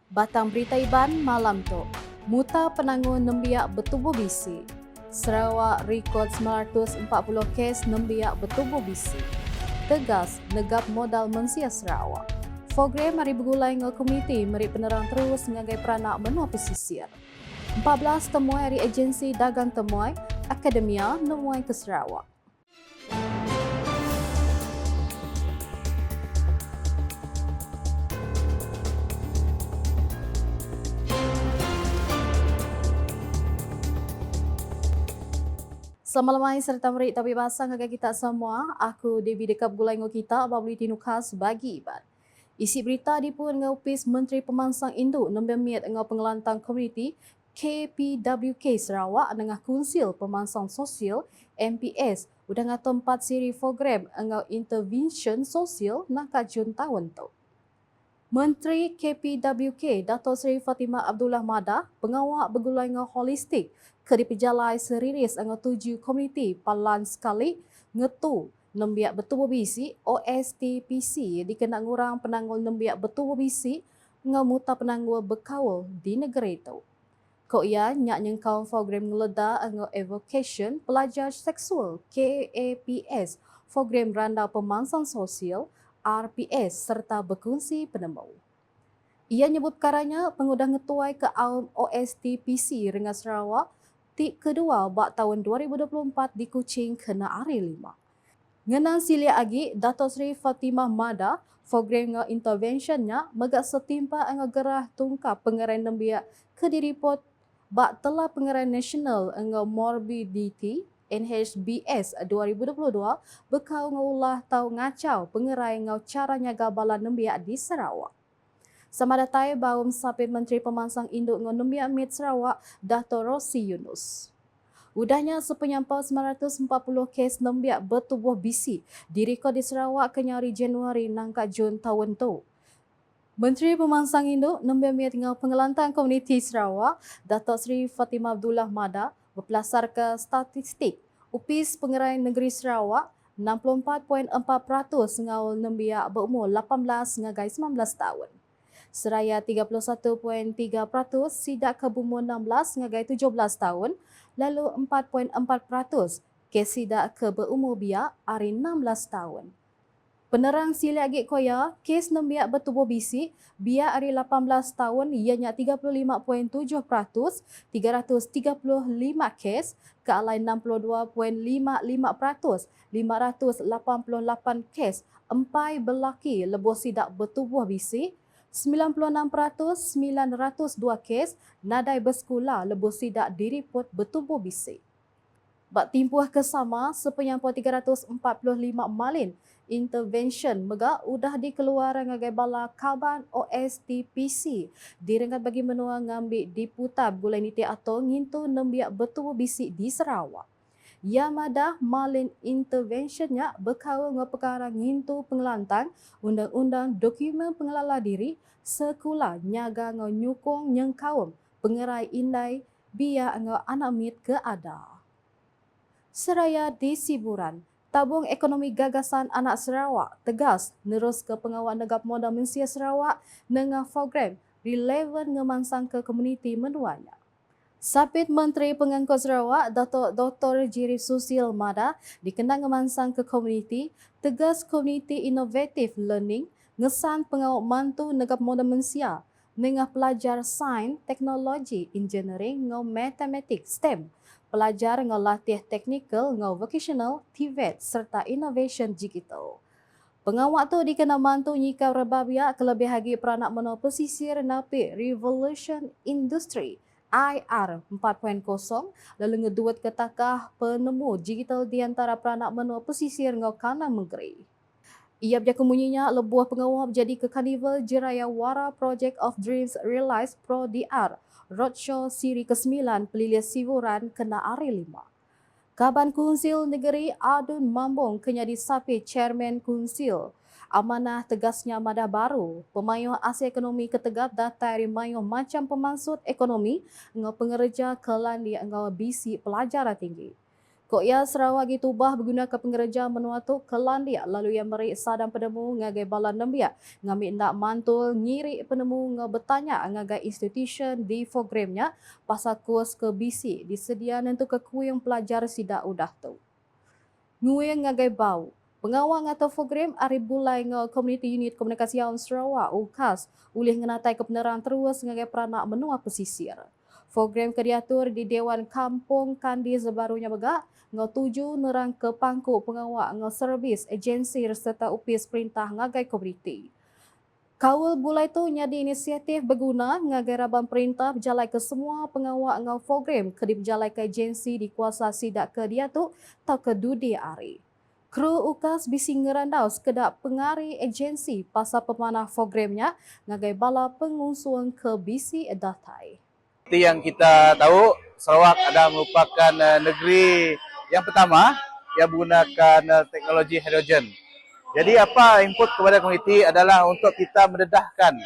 Batang Berita Iban malam tu. Muta penanggung nembiak bertubuh bisi. Sarawak rekod 940 kes nembiak bertubuh bisi. Tegas negap modal mensia Sarawak. Program mari bergulai dengan komiti mari penerang terus ngagai peranak benua pesisir. 14 temuai dari agensi dagang temuai Akademia Nemuai ke Sarawak. Selamat malam serta merik tapi pasang agak kita semua. Aku Devi dekap gulai dengan kita babli tinukas bagi iban. Isi berita dipun dengan Opis Menteri Pemansang Induk nembemiat dengan pengelantang komuniti KPWK Sarawak dengan Kunsil Pemansang Sosial MPS udah ngato 4 siri program dengan intervention sosial nak kajun tahun tu. Menteri KPWK Dato' Seri Fatimah Abdullah Madah pengawak bergulai dengan holistik ke dipejalai seriris dengan 7 komuniti palan sekali ngetu nembiak betul bisi OSTPC dikenal ngurang penanggung nembiak betul bisi dengan muta penanggung berkaul di negara itu. Kok ia nyak nyengkau program ngeleda dengan evocation pelajar seksual KAPS program randa pemansang sosial RPS serta berkongsi penemu. Ia nyebut perkaranya pengudang ngetuai ke OSTPC Rengas Sarawak tip kedua bak tahun 2024 di Kuching kena hari 5. Ngenang silia agi Dato' Seri Fatimah Madah program dengan interventionnya megak setimpa dengan gerah tungkap pengeran nembiak ke diripot bak telah pengeran nasional dengan morbidity NHBS 2022 bekau ngulah tau ngacau pengerai ngau cara nyaga bala nembiak di Sarawak. Sama datai baum sapit Menteri Pemansang Induk ngau nembiak mit Sarawak Dato' Rosi Yunus. Udahnya sepenyampau 940 kes nembiak bertubuh bisi direkod di Sarawak kenyari Januari nangka Jun tahun tu. Menteri Pemansang Induk nembiak mit ngau pengelantang komuniti Sarawak Dato' Seri Fatimah Abdullah Madah berpelasar ke statistik Upis Pengerai Negeri Sarawak 64.4% ngau nembiak berumur 18 ngagai 19 tahun. Seraya 31.3% sidak ke berumur 16 ngagai 17 tahun, lalu 4.4% kes sidak ke berumur biak ari 16 tahun. Penerang sila agik koya, kes nembiak bertubuh bisi, biak hari 18 tahun ianya 35.7%, 335 kes, ke alai 62.55%, 588 kes, empai belaki lebuh sidak bertubuh bisi, 96%, 902 kes, nadai bersekolah lebuh sidak diriput bertubuh bisi. Bak timpuh kesama sepenyampau 345 malin intervention megak udah dikeluarkan ngagai bala kaban OSTPC direngat bagi menua ngambil diputab gulai niti atau ngintu nembiak betul bisi di Sarawak. Ya madah malin interventionnya berkawal dengan perkara ngintu pengelantang undang-undang dokumen pengelola diri sekolah nyaga ngau nyukung nyengkawam pengerai indai biar ngau anak mit ke ada. Seraya di Siburan, Tabung Ekonomi Gagasan Anak Sarawak tegas nerus ke pengawal negap modal mensia Sarawak dengan program relevan ngemansang ke komuniti menuanya. Sapit Menteri Pengangkut Sarawak Dato' Dr. Jirif Susil Madah dikenal ngemansang ke komuniti, tegas komuniti inovatif learning, ngesan pengawal mantu negap modal mensia dengan pelajar sains, teknologi, engineering, ngau matematik, STEM, pelajar ngau latih teknikal, ngau vocational, TVET serta innovation digital. Pengawak tu dikenal mantu nyikau rebabia kelebih hagi peranak menua pesisir napi Revolution Industry IR 4.0 lalu ngeduat ketakah penemu digital di antara peranak menua pesisir ngau Kanang Negeri. Ia berjaka munyinya lebuah pengawal jadi ke Carnival Jiraya Wara Project of Dreams Realize Pro DR Roadshow siri ke-9 Pelilias Siburan kena hari 5. Kaban Kunsil Negeri Adun Mambong kenyadi sapi Chairman Kunsil. Amanah tegasnya madah baru, pemayuh Asia Ekonomi ketegap datai mayuh macam pemansut ekonomi ngau pengereja kelan di ngau bisi pelajaran tinggi. Koya Sarawak gitubah berguna ke pengereja menua tu kelandia lalu yang merik sadang penemu ngagai bala nembia ngambil nak mantul ngiri penemu bertanya ngagai institution di programnya pasal kurs ke BC disedia nentu ke kuing pelajar sidak udah tu. Nguing ngagai bau. Pengawal atau program Arif Bulai ng Community Unit Komunikasi Awam Sarawak UKAS ulih ngenatai kebenaran terus ngagai peranak menua pesisir. Program diatur di Dewan Kampung Kandi sebarunya begak ng 7 nerang ke pangku pengawal ng servis agensi serta upis perintah ngagai komuniti. Kawal Bulai tu nyadi inisiatif berguna ngagai rabang perintah berjalai ke semua pengawal ng program ke berjalai ke agensi di kuasa sidak ke dia tu tak ke dudi ari. Kru UKAS bisi ngerandau sekedap pengari agensi pasal pemanah programnya ngagai bala pengusuan ke bisi datai. Seperti yang kita tahu, Sarawak adalah merupakan negeri yang pertama yang menggunakan teknologi hidrogen. Jadi apa input kepada komuniti adalah untuk kita mendedahkan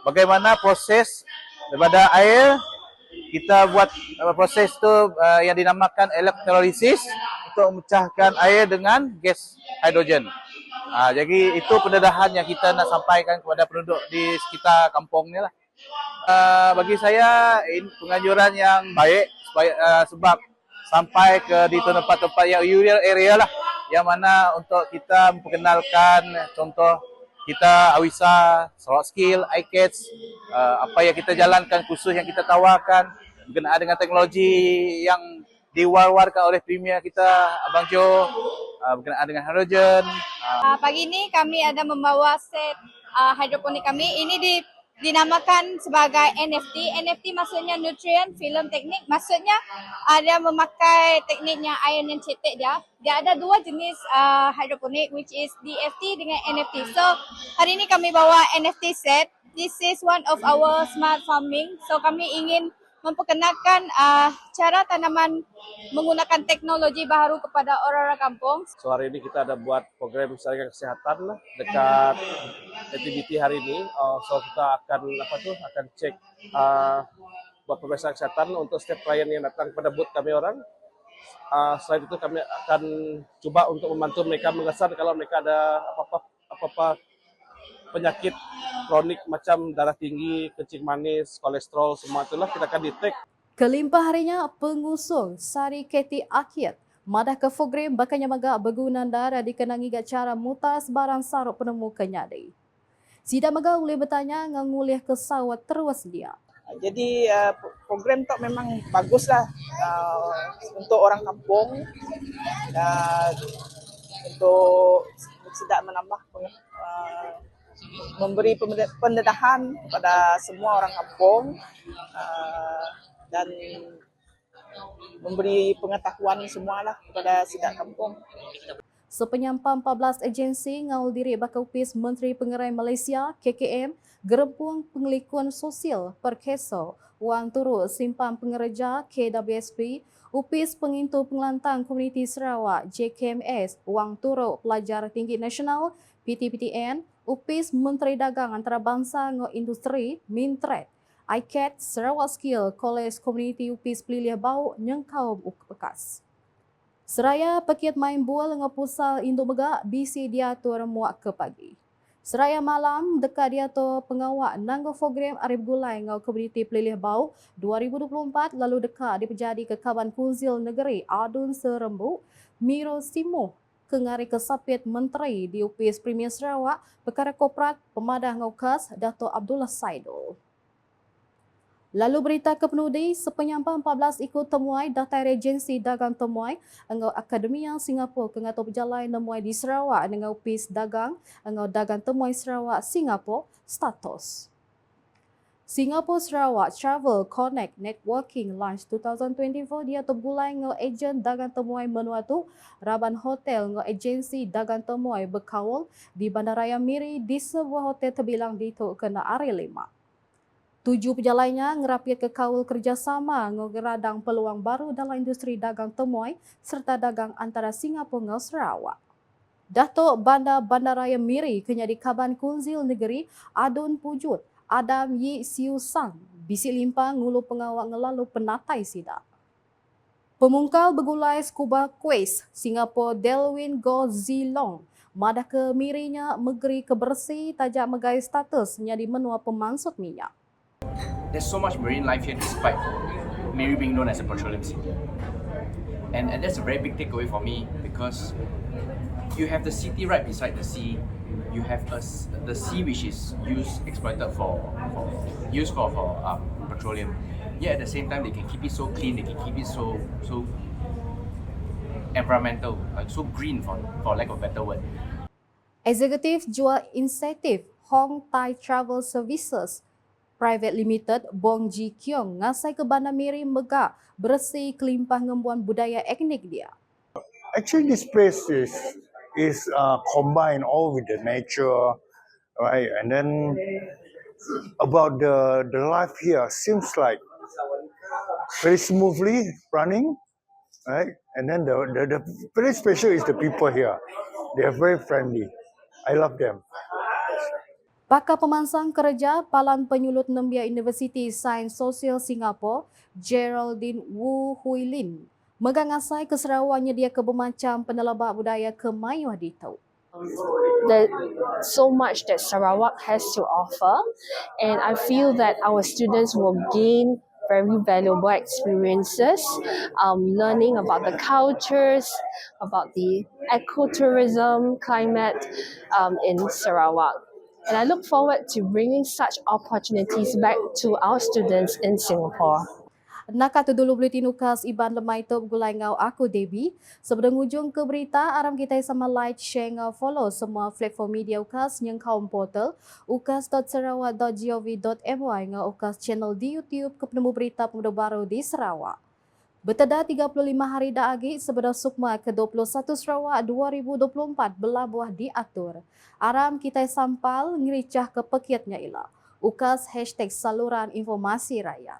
bagaimana proses daripada air, kita buat proses tu yang dinamakan elektrolisis untuk memecahkan air dengan gas hidrogen. Jadi itu pendedahan yang kita nak sampaikan kepada penduduk di sekitar kampung ni lah. Bagi saya ini penganjuran yang baik sebab sampai ke di tempat-tempat yang rural area lah, yang mana untuk kita memperkenalkan contoh kita Awisa, Sarawak Skill, iCats, apa yang kita jalankan, kursus yang kita tawarkan berkenaan dengan teknologi yang diwar-warkan oleh premier kita Abang Jo berkenaan dengan hidrogen. Pagi ini kami ada membawa set hidroponik kami. Ini dinamakan sebagai NFT. NFT maksudnya Nutrient Film Technique. Maksudnya dia memakai tekniknya ion yang cetek dia. Dia ada dua jenis hidroponik, which is DFT dengan NFT. So hari ini kami bawa NFT set. This is one of our smart farming. So kami ingin memperkenalkan cara tanaman menggunakan teknologi baru kepada orang-orang kampung. So hari ini kita ada buat program jaringan kesehatan lah dekat aktiviti hari ini. So kita akan cek buat pemeriksaan kesehatan untuk setiap klien yang datang pada booth kami orang. Selain itu kami akan coba untuk membantu mereka mengesan kalau mereka ada apa-apa penyakit kronik macam darah tinggi, kencing manis, kolesterol, semua itulah kita akan detect. Kelimpah harinya pengusung Sari Keti Akhir madah ke program bakanya magak berguna darah dikenangi gak cara mutar sebarang saruk penemu kenyadi. Sida maga boleh bertanya ngulih ke sawat terus dia. Jadi program tu memang baguslah untuk orang kampung dan untuk tidak menambah memberi pendedahan kepada semua orang kampung dan memberi pengetahuan semualah kepada sidak kampung. Sepenyampai 14 agensi ngaul diri bakal upis Menteri Pengerai Malaysia KKM gerempung pengelikuan sosial perkeso wang turut simpan pengereja KWSP upis pengintu pengelantang komuniti Sarawak JKMS wang turut pelajar tinggi nasional PTPTN upis Menteri Dagang Antarabangsa ngo Industri Mintret iCat Sarawak Skill College Community upis pelilih bau nyengkau bekas. Seraya pekiat main bual dengan pusal Indo Megak BC diatur muak ke pagi. Seraya malam dekat diatur pengawak nanggo program Arif Gulai dengan komuniti pelilih bau 2024 lalu dekat dipejadi ke Kaban Kunzil Negeri Adun Serembu Miro Simuh kengari kesapit Menteri di UPS Premier Sarawak Perkara Korporat Pemadah Ngaukas Dato' Abdullah Saidul. Lalu berita ke penudi, sepenyampai 14 ikut temuai data regensi dagang temuai engau Akademia Singapura kengato berjalai nemuai di Sarawak dengan upis dagang engau dagang temuai Sarawak Singapura status. Singapore Sarawak Travel Connect Networking Launch 2024 dia terbulai ngau ejen dagang temuai menua tu Raban Hotel ngau agensi dagang temuai berkawal di Bandaraya Miri di sebuah hotel terbilang di tu kena area 5. 7 pejalannya ngerapiat ke kawal kerjasama ngeradang peluang baru dalam industri dagang temuai serta dagang antara Singapura dengan Sarawak. Datuk Bandar Bandaraya Miri kenyadi Kaban Kunzil Negeri Adun Pujut Adam Yi Siu Sang bisi limpang ngulu pengawak ngelalu penatai sidak. Pemungkal begulai scuba quest Singapore Delwin Go Zilong madah ke mirinya negeri kebersih tajak megai status menjadi menua pemansut minyak. There's so much marine life here despite Miri being known as a petroleum city. And that's a very big takeaway for me because you have the city right beside the sea. You have the sea which is exploited for petroleum. Yet at the same time they can keep it so clean, they can keep it so environmental, like so green for lack of a better word. Eksekutif Jual Insentif Hong Thai Travel Services Private Limited Bong Ji Kiong ngasai ke Bandar Miri megah bersih kelimpah ngembuan budaya etnik dia. Actually, this place is combined all with the nature, right? And then about the life here seems like very smoothly running, right? And then the very special is the people here. They are very friendly. I love them. Pakar Pemansang Kerja Palan Penyulut Nembia University Sains Sosial Singapura, Geraldine Wu Huilin, megang asai ke Sarawak nyedia ke bermacam penelabak budaya ke Mayuh ditau. There's so much that Sarawak has to offer, and I feel that our students will gain very valuable experiences, learning about the cultures, about the ecotourism climate in Sarawak. And I look forward to bringing such opportunities back to our students in Singapore. Nakat dulu bulletin ukas Iban lemai top gulai ngau aku Debbie. Sebelum ujung ke berita, aram kita sama like, share ngau follow semua platform media ukas yang kaum portal ukas.sarawak.gov.my ngau ukas channel di YouTube ke penemu berita pemuda baru di Sarawak. Berteda 35 hari daagi sebelum Sukma ke-21 Sarawak 2024 belabuah diatur. Aram kita sampal ngericah ke pekiatnya ila. Ukas #saluran informasi rakyat.